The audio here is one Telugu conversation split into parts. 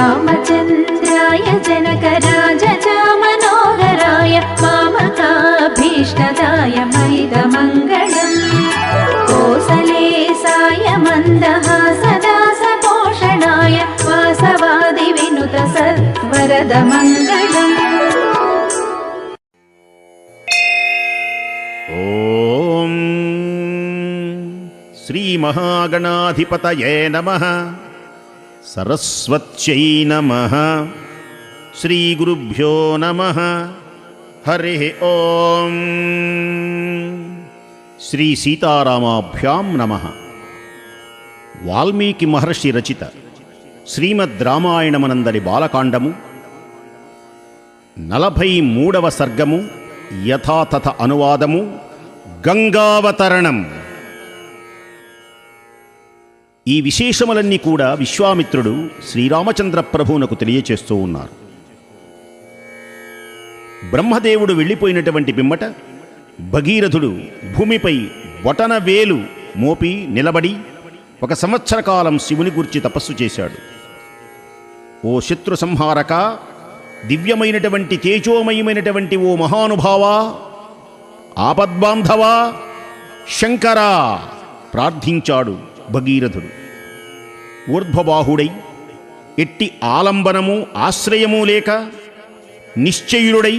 रामचन्द्राय जनकराजचामनोहराय मामकाभीष्टदाय मैदमङ्गलम् कोसलेसाय मन्दहासदासपोषणाय वासवादिविनुत सत्वरदमङ्गलम्। ఓం శ్రీ మహాగణాధిపతయే నమః. సరస్వత్యై నమః. శ్రీ గురుభ్యో నమః. హరి ఓం. శ్రీ సీతారామాభ్యాం నమః. వాల్మీకి మహర్షి రచిత శ్రీమద్ రామాయణమనందరి బాలకాండము 43వ సర్గము యథాతథ అనువాదము గంగావతరణం. ఈ విశేషములన్నీ కూడా విశ్వామిత్రుడు శ్రీరామచంద్ర ప్రభువునకు తెలియచేస్తూ ఉన్నారు. బ్రహ్మదేవుడు వెళ్ళిపోయినటువంటి పిమ్మట భగీరథుడు భూమిపై బొటన వేలు మోపి నిలబడి 1 సంవత్సర కాలం శివుని గూర్చి తపస్సు చేశాడు. ఓ శత్రు సంహారక, దివ్యమైనటువంటి తేజోమయమైనటువంటి ఓ మహానుభావా, ఆపద్బాంధవా, శంకరా ప్రార్థించాడు భగీరథుడు. ఊర్ధ్వబాహుడై ఎట్టి ఆలంబనము ఆశ్రయము లేక నిశ్చయుడై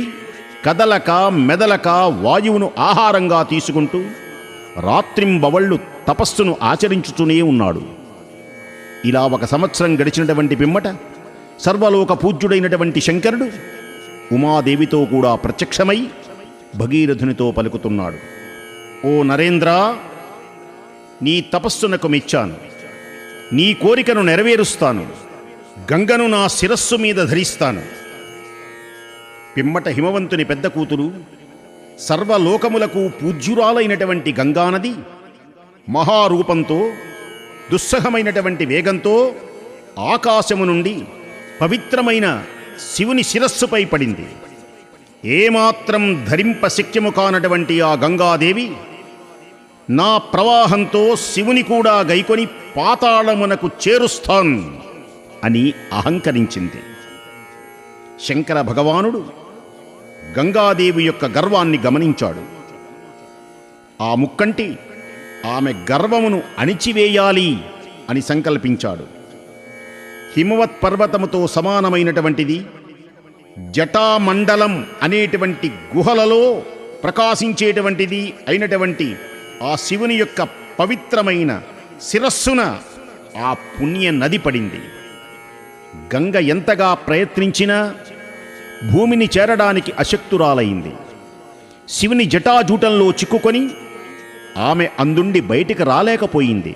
కదలక మెదలక వాయువును ఆహారంగా తీసుకుంటూ రాత్రింబవళ్ళు తపస్సును ఆచరించుతూనే ఉన్నాడు. ఇలా 1 సంవత్సరం గడిచినటువంటి పిమ్మట సర్వలోక పూజ్యుడైనటువంటి శంకరుడు ఉమాదేవితో కూడా ప్రత్యక్షమై భగీరథునితో పలుకుతున్నాడు. ఓ నరేంద్ర, నీ తపస్సునకు మెచ్చాను. నీ కోరికను నెరవేరుస్తాను. గంగను నా శిరస్సు మీద ధరిస్తాను. పిమ్మట హిమవంతుని పెద్ద కూతురు, సర్వలోకములకు పూజ్యురాలైనటువంటి గంగానది మహారూపంతో దుస్సహమైనటువంటి వేగంతో ఆకాశము నుండి పవిత్రమైన శివుని శిరస్సుపై పడింది. ఏమాత్రం ధరింప శక్యము కానటువంటి ఆ గంగాదేవి నా ప్రవాహంతో శివుని కూడా గైకొని పాతాళమునకు చేరుస్తాన్ అని అహంకరించింది. శంకర భగవానుడు గంగాదేవి యొక్క గర్వాన్ని గమనించాడు. ఆ ముక్కంటి ఆమె గర్వమును అణిచివేయాలి అని సంకల్పించాడు. హిమవత్ పర్వతముతో సమానమైనటువంటిది జటామండలం అనేటువంటి గుహలలో ప్రకాశించేటువంటిది అయినటువంటి ఆ శివుని యొక్క పవిత్రమైన శిరస్సున ఆ పుణ్య నది పడింది. గంగ ఎంతగా ప్రయత్నించినా భూమిని చేరడానికి అశక్తురాలైంది. శివుని జటాజూటంలో చిక్కుకొని ఆమె అందుండి బయటికి రాలేకపోయింది.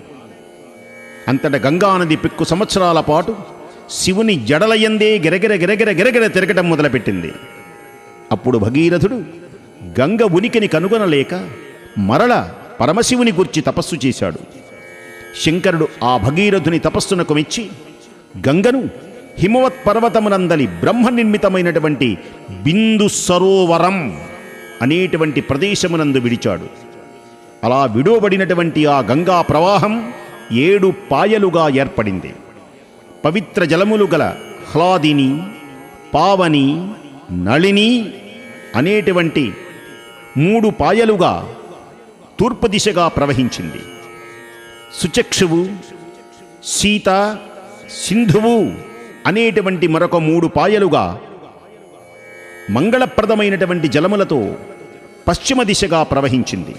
అంతట గంగానది పెక్కు సంవత్సరాల పాటు శివుని జడలయందే గిరగిర గిరగిర గిరగిర తిరగటం మొదలుపెట్టింది. అప్పుడు భగీరథుడు గంగ ఉనికిని కనుగొనలేక మరల పరమశివుని గుర్చి తపస్సు చేశాడు. శంకరుడు ఆ భగీరథుని తపస్సునకు మెచ్చి గంగను హిమవత్ పర్వతమునందలి బ్రహ్మ నిర్మితమైనటువంటి బిందు సరోవరం అనేటువంటి ప్రదేశమునందు విడిచాడు. అలా విడవబడినటువంటి ఆ గంగా ప్రవాహం 7 పాయలుగా ఏర్పడింది. పవిత్ర జలములు గల హ్లాదిని, పావని, నళిని అనేటువంటి 3 పాయలుగా తూర్పు దిశగా ప్రవహించింది. సుచక్షువు, సీత, సింధువు అనేటువంటి మరొక 3 పాయలుగా మంగళప్రదమైనటువంటి జలములతో పశ్చిమ దిశగా ప్రవహించింది.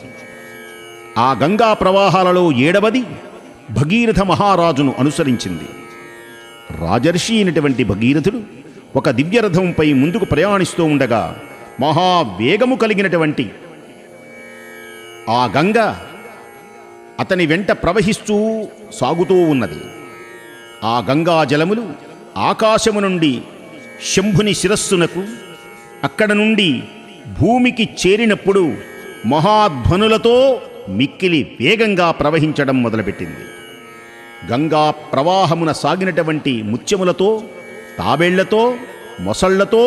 ఆ గంగా ప్రవాహాలలో 7వది భగీరథ మహారాజును అనుసరించింది. రాజర్షి అయినటువంటి భగీరథుడు ఒక దివ్యరథంపై ముందుకు ప్రయాణిస్తూ ఉండగా మహావేగము కలిగినటువంటి ఆ గంగ అతని వెంట ప్రవహిస్తూ సాగుతూ ఉన్నది. ఆ గంగా జలములు ఆకాశము నుండి శంభుని శిరస్సునకు, అక్కడ నుండి భూమికి చేరినప్పుడు మహాధ్వనులతో మిక్కిలి వేగంగా ప్రవహించడం మొదలుపెట్టింది. గంగా ప్రవాహమున సాగినటువంటి ముత్యములతో, తాబేళ్లతో, మొసళ్లతో,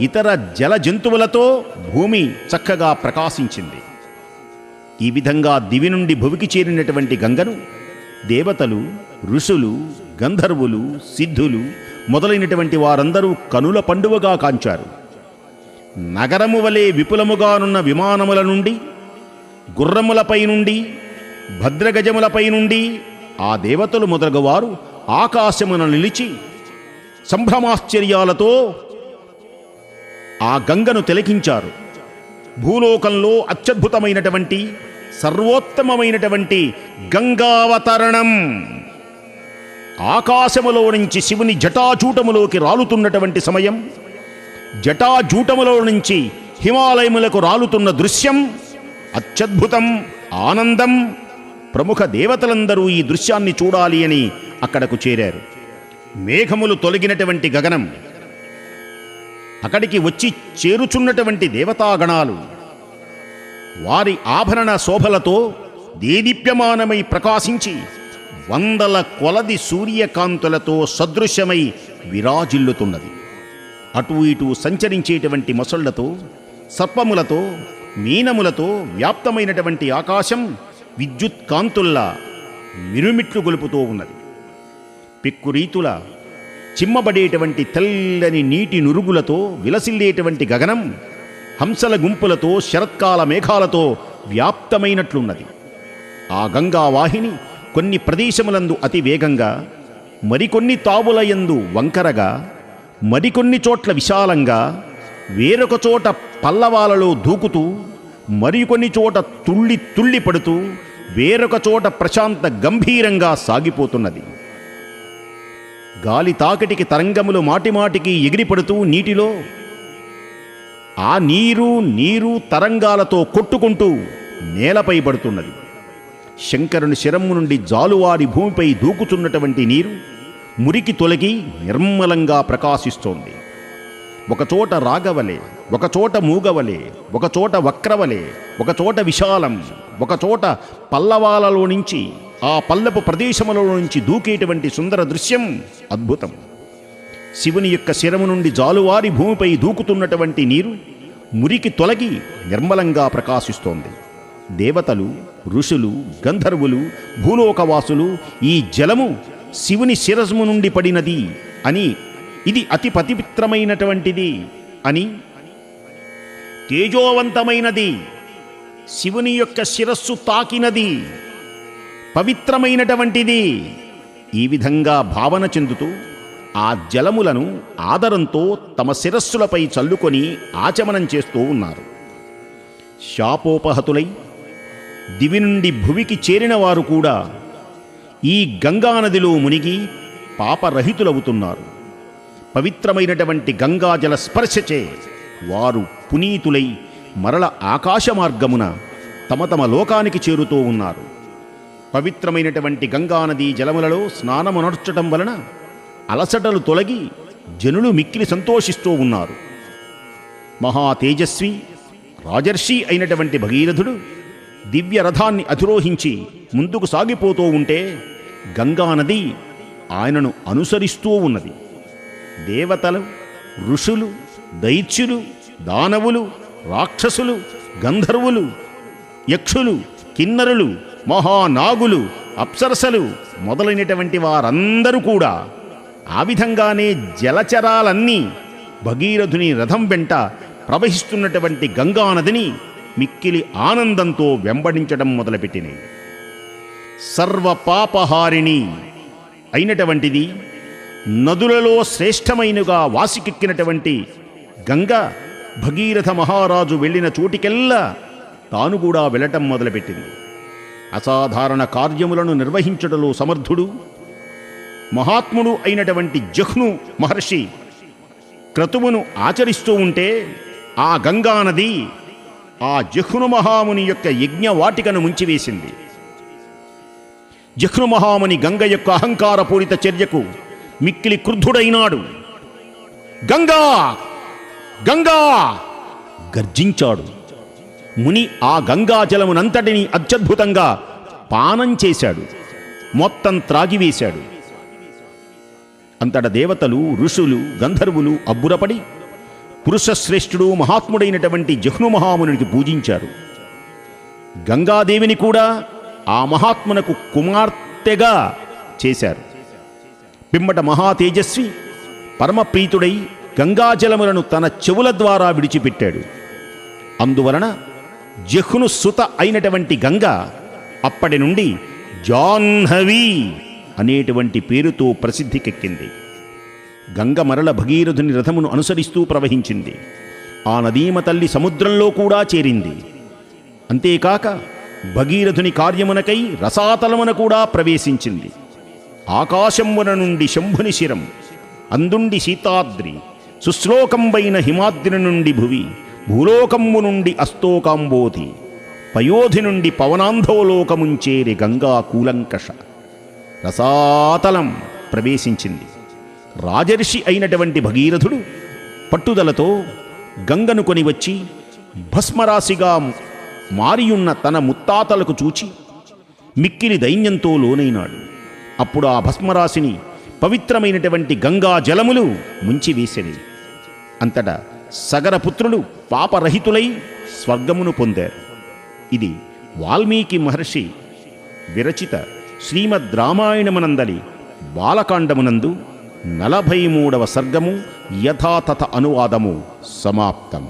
ఇతర జల జంతువులతో భూమి చక్కగా ప్రకాశించింది. ఈ విధంగా దివి నుండి భువికి చేరినటువంటి గంగను దేవతలు, ఋషులు, గంధర్వులు, సిద్ధులు మొదలైనటువంటి వారందరూ కనుల పండువగా కాంచారు. నగరము వలె విపులముగానున్న విమానముల నుండి, గుర్రములపై నుండి, భద్రగజములపై నుండి ఆ దేవతలు మొదలగువారు ఆకాశమున నిలిచి సంభ్రమాశ్చర్యాలతో ఆ గంగను తిలకించారు. భూలోకంలో అత్యద్భుతమైనటువంటి సర్వోత్తమమైనటువంటి గంగావతరణం ఆకాశములో నుంచి శివుని జటాజూటములోకి రాలుతున్నటువంటి సమయం, జటాజూటములో నుంచి హిమాలయములకు రాలుతున్న దృశ్యం అత్యద్భుతం, ఆనందం. ప్రముఖ దేవతలందరూ ఈ దృశ్యాన్ని చూడాలి అని అక్కడకు చేరారు. మేఘములు తొలగినటువంటి గగనం, అక్కడికి వచ్చి చేరుచున్నటువంటి దేవతాగణాలు వారి ఆభరణ శోభలతో దేదీప్యమానమై ప్రకాశించి వందల కొలది సూర్యకాంతులతో సదృశ్యమై విరాజిల్లుతున్నది. అటు ఇటు సంచరించేటువంటి మొసళ్లతో, సర్పములతో, మీనములతో వ్యాప్తమైనటువంటి ఆకాశం విద్యుత్ కాంతుల్లా మిరుమిట్లు గొలుపుతూ ఉన్నది. పిక్కురీతుల చిమ్మబడేటువంటి తెల్లని నీటి నురుగులతో విలసిల్లేటువంటి గగనం హంసల గుంపులతో, శరత్కాల మేఘాలతో వ్యాప్తమైనట్లున్నది. ఆ గంగా వాహిని కొన్ని ప్రదేశములందు అతి వేగంగా, మరికొన్ని తావులయందు వంకరగా, మరికొన్ని చోట్ల విశాలంగా, వేరొక చోట పల్లవాలలో దూకుతూ, మరికొన్ని చోట తుళ్ళి తుళ్ళి పడుతూ, వేరొక చోట ప్రశాంత గంభీరంగా సాగిపోతున్నది. గాలి తాకిటికి తరంగములు మాటిమాటికి ఎగిరిపడుతూ నీటిలో ఆ నీరు తరంగాలతో కొట్టుకుంటూ నేలపై పడుతున్నది. శంకరుని శిరము నుండి జాలువారి భూమిపై దూకుతున్నటువంటి నీరు మురికి తొలగి నిర్మలంగా ప్రకాశిస్తోంది. ఒకచోట రాగవలే, ఒకచోట మూగవలే, ఒకచోట వక్రవలే, ఒకచోట విశాలం, ఒకచోట పల్లవాలలో నుంచి, ఆ పల్లపు ప్రదేశములో నుంచి దూకేటువంటి సుందర దృశ్యం అద్భుతం. శివుని యొక్క శిరము నుండి జాలువారి భూమిపై దూకుతున్నటువంటి నీరు మురికి తొలగి నిర్మలంగా ప్రకాశిస్తోంది. దేవతలు, ఋషులు, గంధర్వులు, భూలోకవాసులు ఈ జలము శివుని శిరస్సు నుండి పడినది అని, ఇది అతి పవిత్రమైనటువంటిది అని, తేజోవంతమైనది, శివుని యొక్క శిరస్సు తాకినది, పవిత్రమైనటువంటిది, ఈ విధంగా భావన చెందుతూ ఆ జలములను ఆదరంతో తమ శిరస్సులపై చల్లుకొని ఆచమనం చేస్తూ ఉన్నారు. శాపోపహతులై దివి నుండి భువికి చేరిన వారు కూడా ఈ గంగానదిలో మునిగి పాపరహితులవుతున్నారు. పవిత్రమైనటువంటి గంగాజల స్పర్శచే వారు పునీతులై మరల ఆకాశ మార్గమున తమ తమ లోకానికి చేరుతూ ఉన్నారు. పవిత్రమైనటువంటి గంగానదీ జలములలో స్నానమునర్చటం వలన అలసటలు తొలగి జనులు మిక్కిలి సంతోషిస్తూ ఉన్నారు. మహా తేజస్వి రాజర్షి అయినటువంటి భగీరథుడు దివ్య రథాన్ని అధిరోహించి ముందుకు సాగిపోతూ ఉంటే గంగానది ఆయనను అనుసరిస్తూ ఉన్నది. దేవతలు, ఋషులు, దైత్యులు, దానవులు, రాక్షసులు, గంధర్వులు, యక్షులు, కిన్నరులు, మహానాగులు, అప్సరసలు మొదలైనటువంటి వారందరూ కూడా ఆ విధంగానే జలచరాలన్నీ భగీరథుని రథం వెంట ప్రవహిస్తున్నటువంటి గంగానదిని మిక్కిలి ఆనందంతో వెంబడించడం మొదలుపెట్టినాయి. సర్వపాపహారిణి అయినటువంటిది, నదులలో శ్రేష్టమైనగా వాసికెక్కినటువంటి గంగ భగీరథ మహారాజు వెళ్ళిన చోటికెల్లా తాను కూడా వెళ్ళటం మొదలుపెట్టింది. అసాధారణ కార్యములను నిర్వహించడంలో సమర్థుడు, మహాత్ముడు అయినటువంటి జహ్ను మహర్షి క్రతువును ఆచరిస్తూ ఉంటే ఆ గంగానది ఆ జహ్ను మహాముని యొక్క యజ్ఞవాటికను ముంచివేసింది. జహ్ను మహాముని గంగ యొక్క అహంకారపూరిత చర్యకు మిక్కిలి క్రుద్ధుడైనాడు. గంగా గంగా గర్జించాడు. ముని ఆ గంగా జలమునంతటిని అత్యద్భుతంగా పానం చేశాడు, మొత్తం త్రాగివేశాడు. అంతట దేవతలు, ఋషులు, గంధర్వులు అబ్బురపడి పురుషశ్రేష్ఠుడు మహాత్ముడైనటువంటి జహ్ను మహామునికి పూజించారు. గంగాదేవిని కూడా ఆ మహాత్మునకు కుమార్తెగా చేశారు. పిమ్మట మహాతేజస్వి పరమప్రీతుడై గంగాజలములను తన చెవుల ద్వారా విడిచిపెట్టాడు. అందువలన జహ్ను సుత అయినటువంటి గంగ అప్పటి నుండి జాహ్నవి అనేటువంటి పేరుతో ప్రసిద్ధికెక్కింది. గంగ మరల భగీరథుని రథమును అనుసరిస్తూ ప్రవహించింది. ఆ నదీమ తల్లి సముద్రంలో కూడా చేరింది. అంతేకాక భగీరథుని కార్యమునకై రసాతలమున కూడా ప్రవేశించింది. ఆకాశంవన నుండి శంభుని శిరం, అందుండి సీతాద్రి, సుశ్లోకంబైన హిమాద్రి నుండి భువి, భూలోకమ్ము నుండి అస్తోకాంబోధి, పయోధి నుండి పవనాంధోలోకముంచేరి గంగా కూలంకష రసాతలం ప్రవేశించింది. రాజర్షి అయినటువంటి భగీరథుడు పట్టుదలతో గంగను కొనివచ్చి భస్మరాశిగా మారియున్న తన ముత్తాతలకు చూచి మిక్కిలి దైన్యంతో లోనైనాడు. అప్పుడు ఆ భస్మరాశిని పవిత్రమైనటువంటి గంగా జలములు ముంచివేసిరి. అంతటా సగరపుత్రులు పాపరహితులై స్వర్గమును పొందారు. ఇది వాల్మీకి మహర్షి విరచిత శ్రీమద్ రామాయణమునందలి బాలకాండమునందు 43వ సర్గము యథాతథ అనువాదము సమాప్తం.